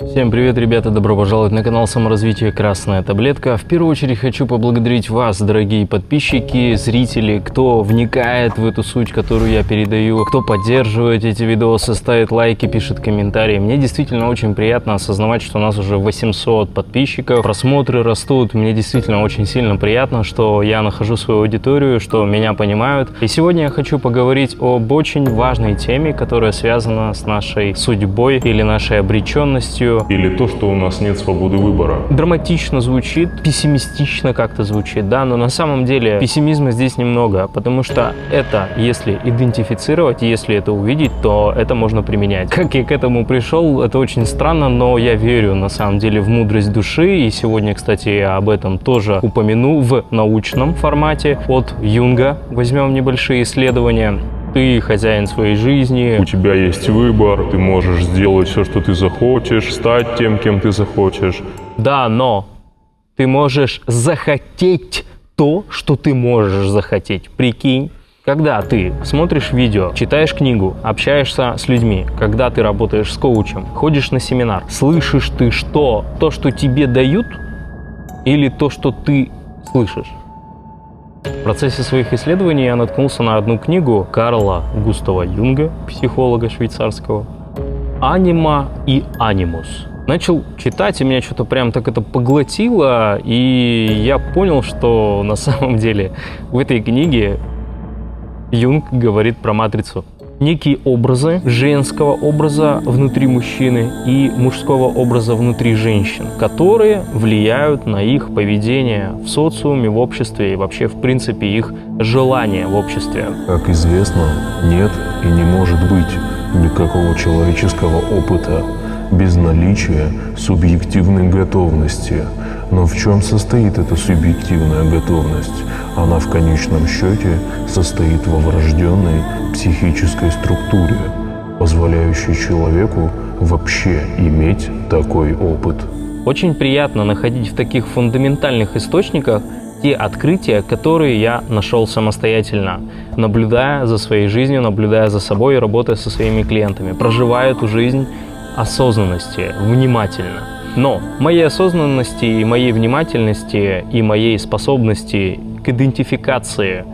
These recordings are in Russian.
Всем привет, ребята! Добро пожаловать на канал Саморазвития Красная Таблетка. В первую очередь хочу поблагодарить вас, дорогие подписчики, зрители, кто вникает в эту суть, которую я передаю, кто поддерживает эти видосы, ставит лайки, пишет комментарии. Мне действительно очень приятно осознавать, что у нас уже 800 подписчиков, просмотры растут. Мне действительно очень сильно приятно, что я нахожу свою аудиторию, что меня понимают. И сегодня я хочу поговорить об очень важной теме, которая связана с нашей судьбой или нашей обреченностью. Или то, что у нас нет свободы выбора. Драматично звучит, пессимистично как-то звучит, да, но на самом деле пессимизма здесь немного, потому что это, если идентифицировать, если это увидеть, то это можно применять. Как я к этому пришел, это очень странно, но я верю на самом деле в мудрость души, и сегодня, кстати, я об этом тоже упомяну в научном формате. От Юнга возьмем небольшие исследования. Ты хозяин своей жизни. У тебя есть выбор, ты можешь сделать все, что ты захочешь, стать тем, кем ты захочешь. Да, но ты можешь захотеть то, что ты можешь захотеть. Прикинь. Когда ты смотришь видео, читаешь книгу, общаешься с людьми, когда ты работаешь с коучем, ходишь на семинар, слышишь ты что? То, что тебе дают, или то, что ты слышишь? В процессе своих исследований я наткнулся на одну книгу Карла Густава Юнга, психолога швейцарского, «Анима и анимус». Начал читать, и меня что-то прям так это поглотило, и я понял, что на самом деле в этой книге Юнг говорит про матрицу. Некие образы женского образа внутри мужчины и мужского образа внутри женщин, которые влияют на их поведение в социуме, в обществе и вообще, в принципе, их желания в обществе. Как известно, нет и не может быть никакого человеческого опыта без наличия субъективной готовности. Но в чем состоит эта субъективная готовность? Она в конечном счете состоит во врожденной психической структуре, позволяющей человеку вообще иметь такой опыт. Очень приятно находить в таких фундаментальных источниках те открытия, которые я нашел самостоятельно, наблюдая за своей жизнью, наблюдая за собой и работая со своими клиентами, проживая эту жизнь осознанности, внимательно. Но моей осознанности и моей внимательности и моей способности к идентификации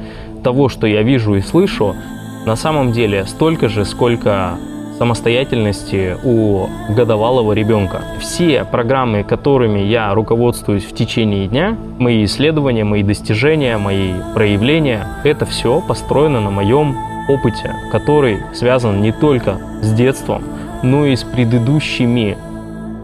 того, что я вижу и слышу, на самом деле столько же, сколько самостоятельности у годовалого ребенка. Все программы, которыми я руководствуюсь в течение дня, мои исследования, мои достижения, мои проявления, это все построено на моем опыте, который связан не только с детством, но и с предыдущими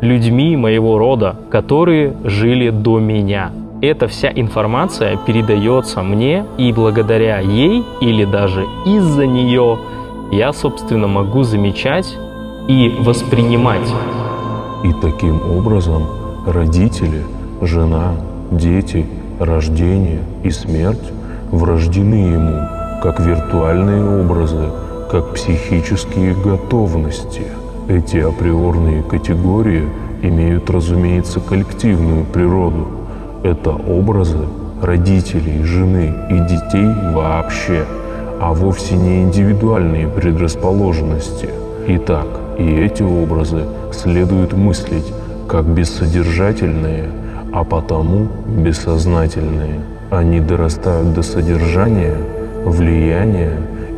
людьми моего рода, которые жили до меня. Эта вся информация передается мне, и благодаря ей или даже из-за нее я, собственно, могу замечать и воспринимать. И таким образом родители, жена, дети, рождение и смерть врождены ему как виртуальные образы, как психические готовности. Эти априорные категории имеют, разумеется, коллективную природу. Это образы родителей, жены и детей вообще, а вовсе не индивидуальные предрасположенности. Итак, и эти образы следует мыслить как бессодержательные, а потому бессознательные. Они дорастают до содержания, влияния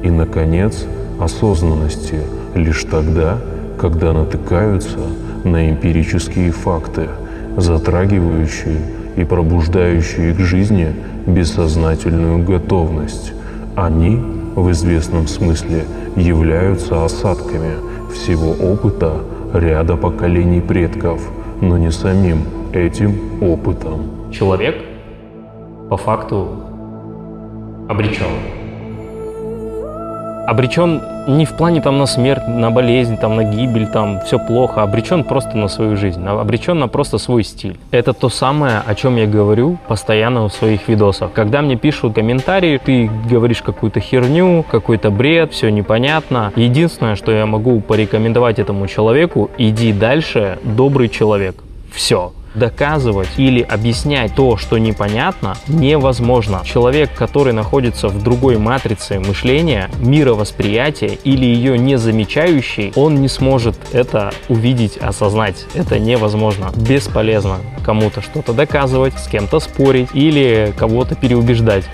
и, наконец, осознанности лишь тогда, когда натыкаются на эмпирические факты, затрагивающие и пробуждающие к жизни бессознательную готовность. Они, в известном смысле, являются осадками всего опыта ряда поколений предков, но не самим этим опытом. Человек по факту обречен. Обречен не в плане там на смерть, на болезнь, там на гибель, там все плохо. Обречен просто на свою жизнь, обречен на просто свой стиль. Это то самое, о чем я говорю постоянно в своих видосах. Когда мне пишут комментарии, ты говоришь какую-то херню, какой-то бред, все непонятно. Единственное, что я могу порекомендовать этому человеку: иди дальше, добрый человек. Все. Доказывать или объяснять то, что непонятно, невозможно. Человек, который находится в другой матрице мышления, мировосприятия или ее не замечающий, он не сможет это увидеть, осознать. Это невозможно. Бесполезно кому-то что-то доказывать, с кем-то спорить или кого-то переубеждать.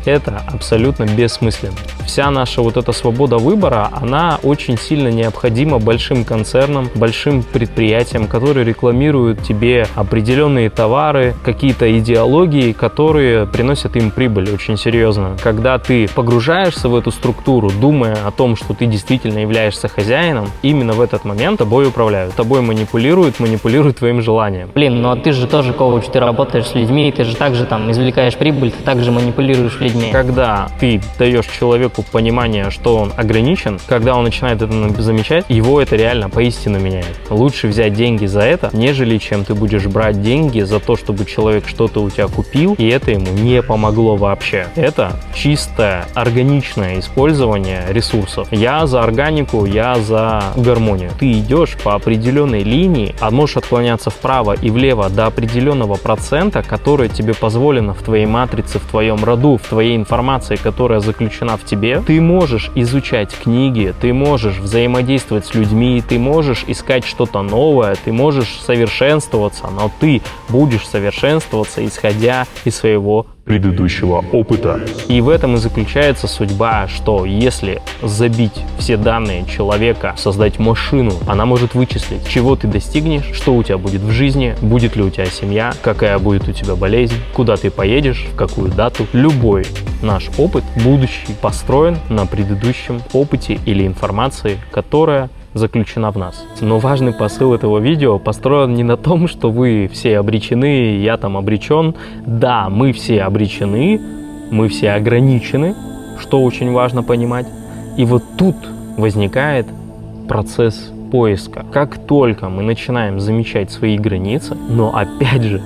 Это абсолютно бессмысленно. Вся наша вот эта свобода выбора, она очень сильно необходима большим концернам, большим предприятиям, которые рекламируют тебе определенные товары, какие-то идеологии, которые приносят им прибыль очень серьезно. Когда ты погружаешься в эту структуру, думая о том, что ты действительно являешься хозяином, именно в этот момент тобой управляют, тобой манипулируют твоим желанием. Блин, ну а ты же тоже коуч, ты работаешь с людьми, ты же также там извлекаешь прибыль, ты также манипулируешь людьми. Когда ты даешь человеку понимание, что он ограничен, когда он начинает это замечать, его это реально поистину меняет. Лучше взять деньги за это, нежели чем ты будешь брать деньги за то, чтобы человек что-то у тебя купил, и это ему не помогло вообще. Это чистое, органичное использование ресурсов. Я за органику, я за гармонию. Ты идешь по определенной линии, а можешь отклоняться вправо и влево до определенного процента, который тебе позволено в твоей матрице, в твоем роду, в твоей информации, которая заключена в тебе. Ты можешь изучать книги, ты можешь взаимодействовать с людьми, ты можешь искать что-то новое, ты можешь совершенствоваться, но ты будешь совершенствоваться, исходя из своего предыдущего опыта. И в этом и заключается судьба, что если забить все данные человека, создать машину, она может вычислить, чего ты достигнешь, что у тебя будет в жизни, будет ли у тебя семья, какая будет у тебя болезнь, куда ты поедешь, в какую дату. Любой наш опыт, будущий, построен на предыдущем опыте или информации, которая заключена в нас. Но важный посыл этого видео построен не на том, что вы все обречены, я там обречен. Да, мы все обречены, мы все ограничены, что очень важно понимать. И вот тут возникает процесс поиска. Как только мы начинаем замечать свои границы, но опять же,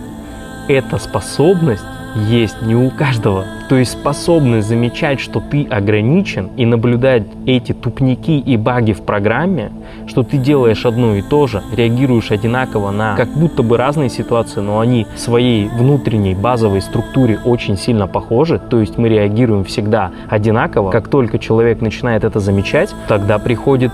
эта способность есть не у каждого. То есть способность замечать, что ты ограничен, и наблюдать эти тупники и баги в программе, что ты делаешь одно и то же, реагируешь одинаково на как будто бы разные ситуации, но они в своей внутренней базовой структуре очень сильно похожи, то есть мы реагируем всегда одинаково. Как только человек начинает это замечать, тогда приходит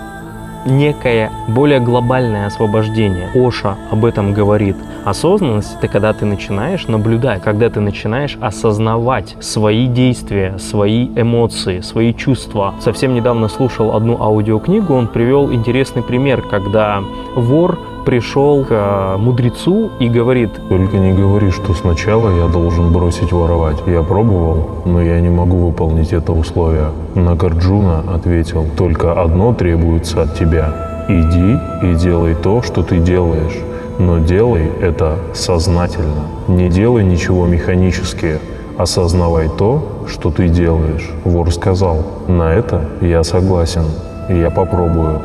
некое более глобальное освобождение. Оша об этом говорит. Осознанность — это когда ты начинаешь наблюдать, когда ты начинаешь осознавать свои действия, свои эмоции, свои чувства. Совсем недавно слушал одну аудиокнигу, он привел интересный пример, когда вор пришел к мудрецу и говорит: Только не говори, что сначала я должен бросить воровать. Я пробовал, но я не могу выполнить это условие. Нагарджуна ответил: только одно требуется от тебя. Иди и делай то, что ты делаешь. Но делай это сознательно. Не делай ничего механически. Осознавай то, что ты делаешь. Вор сказал: на это я согласен. Я попробую.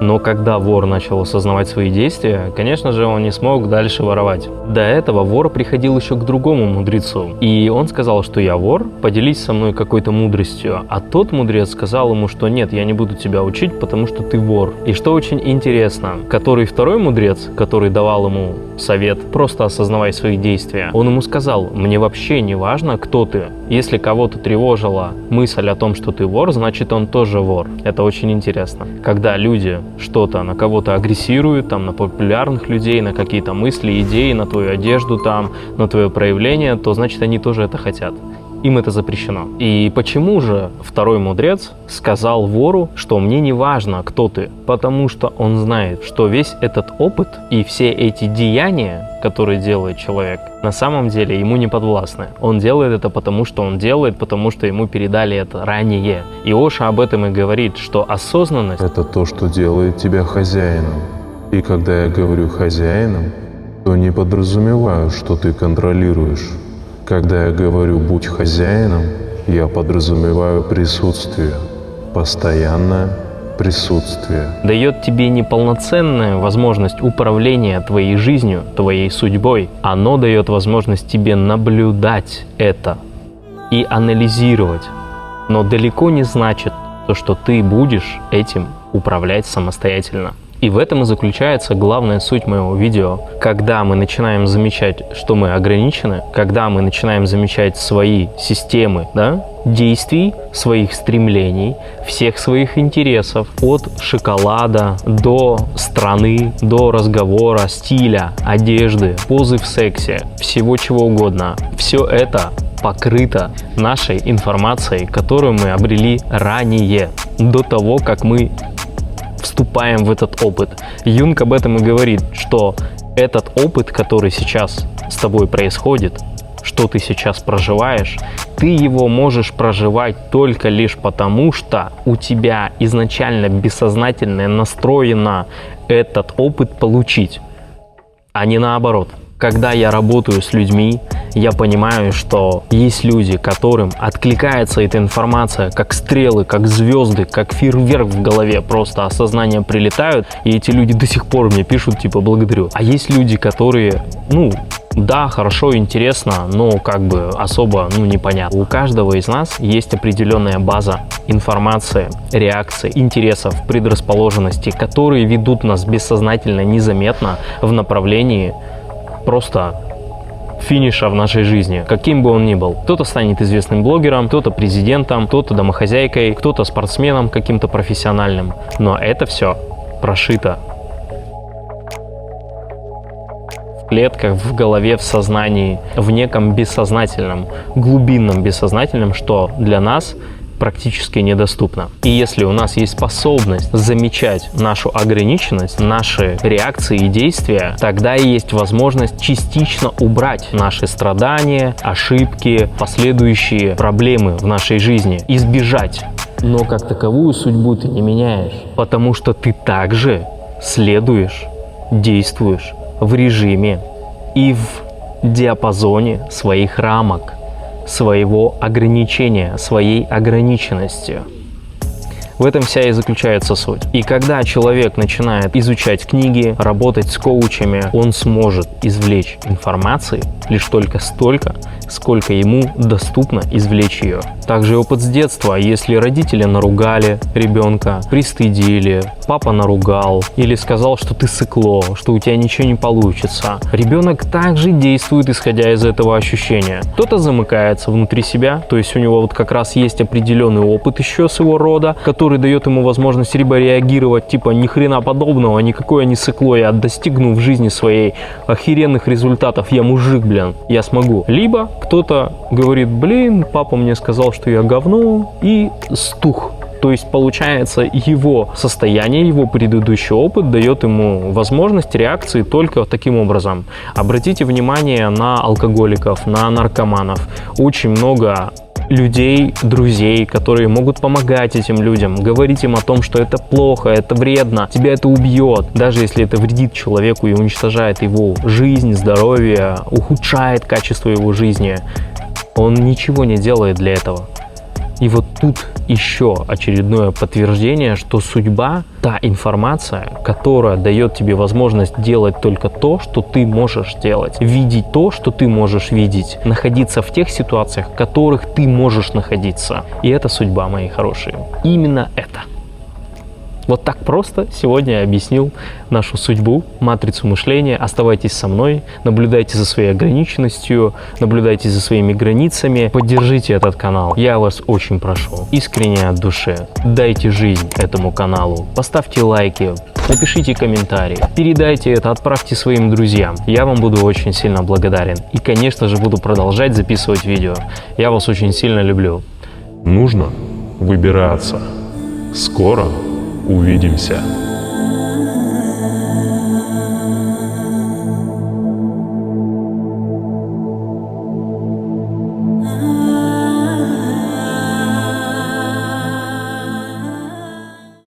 Но когда вор начал осознавать свои действия, конечно же, он не смог дальше воровать. До этого вор приходил еще к другому мудрецу. И он сказал, что я вор, поделись со мной какой-то мудростью. А тот мудрец сказал ему, что нет, я не буду тебя учить, потому что ты вор. И что очень интересно, второй мудрец, который давал ему совет, просто осознавай свои действия, он ему сказал: мне вообще не важно, кто ты. Если кого-то тревожила мысль о том, что ты вор, значит, он тоже вор. Это очень интересно. Когда люди что-то на кого-то агрессируют, там, на популярных людей, на какие-то мысли, идеи, на твою одежду, там, на твое проявление, то значит, они тоже это хотят. Им это запрещено. И почему же второй мудрец сказал вору, что мне не важно, кто ты? Потому что он знает, что весь этот опыт и все эти деяния, которые делает человек, на самом деле ему не подвластны. Он делает это потому, что он делает, потому что ему передали это ранее. И Оша об этом и говорит, что осознанность — это то, что делает тебя хозяином. И когда я говорю хозяином, то не подразумеваю, что ты контролируешь. Когда я говорю «будь хозяином», я подразумеваю присутствие, постоянное присутствие. Дает тебе неполноценную возможность управления твоей жизнью, твоей судьбой. Оно дает возможность тебе наблюдать это и анализировать. Но далеко не значит то, что ты будешь этим управлять самостоятельно. И в этом и заключается главная суть моего видео. Когда мы начинаем замечать, что мы ограничены, когда мы начинаем замечать свои системы, да, действий, своих стремлений, всех своих интересов, от шоколада до страны, до разговора, стиля, одежды, позы в сексе, всего чего угодно. Все это покрыто нашей информацией, которую мы обрели ранее, до того, как мы вступаем в этот опыт. Юнг об этом и говорит, что этот опыт, который сейчас с тобой происходит, что ты сейчас проживаешь, ты его можешь проживать только лишь потому, что у тебя изначально бессознательно настроено этот опыт получить, а не наоборот. Когда я работаю с людьми, я понимаю, что есть люди, которым откликается эта информация как стрелы, как звезды, как фейерверк в голове, просто осознания прилетают, и эти люди до сих пор мне пишут, типа, благодарю. А есть люди, которые, да, хорошо, интересно, но как бы особо, непонятно. У каждого из нас есть определенная база информации, реакций, интересов, предрасположенностей, которые ведут нас бессознательно, незаметно в направлении просто финиша в нашей жизни, каким бы он ни был. Кто-то станет известным блогером, кто-то президентом, кто-то домохозяйкой, кто-то спортсменом каким-то профессиональным. Но это все прошито в клетках, в голове, в сознании, в неком бессознательном, глубинном бессознательном, что для нас практически недоступно. И если у нас есть способность замечать нашу ограниченность, наши реакции и действия, тогда и есть возможность частично убрать наши страдания, ошибки, последующие проблемы в нашей жизни, избежать. Но как таковую судьбу ты не меняешь, потому что ты также следуешь, действуешь в режиме и в диапазоне своих рамок, своего ограничения, своей ограниченности. В этом вся и заключается суть. И когда человек начинает изучать книги, работать с коучами, он сможет извлечь информации лишь только столько, сколько ему доступно извлечь ее. Также опыт с детства. Если родители наругали ребенка, пристыдили, папа наругал или сказал, что ты сыкло, что у тебя ничего не получится, ребенок также действует, исходя из этого ощущения. Кто-то замыкается внутри себя, то есть у него вот как раз есть определенный опыт еще с его рода, который дает ему возможность либо реагировать, типа ни хрена подобного, никакое не сыкло, я достигну в жизни своей охеренных результатов, я мужик, блин, я смогу. Либо кто-то говорит, блин, папа мне сказал, что я говно, и стух. То есть, получается, его состояние, его предыдущий опыт дает ему возможность реакции только таким образом. Обратите внимание на алкоголиков, на наркоманов. Очень много людей, друзей, которые могут помогать этим людям, говорить им о том, что это плохо, это вредно, тебя это убьет. Даже если это вредит человеку и уничтожает его жизнь, здоровье, ухудшает качество его жизни, он ничего не делает для этого. И вот тут еще очередное подтверждение, что судьба – та информация, которая дает тебе возможность делать только то, что ты можешь делать, видеть то, что ты можешь видеть, находиться в тех ситуациях, в которых ты можешь находиться. И это судьба, мои хорошие. Именно это. Вот так просто сегодня я объяснил нашу судьбу, матрицу мышления. Оставайтесь со мной, наблюдайте за своей ограниченностью, наблюдайте за своими границами, поддержите этот канал. Я вас очень прошу, искренне от души, дайте жизнь этому каналу, поставьте лайки, напишите комментарии, передайте это, отправьте своим друзьям. Я вам буду очень сильно благодарен. И, конечно же, буду продолжать записывать видео. Я вас очень сильно люблю. Нужно выбираться. Скоро увидимся.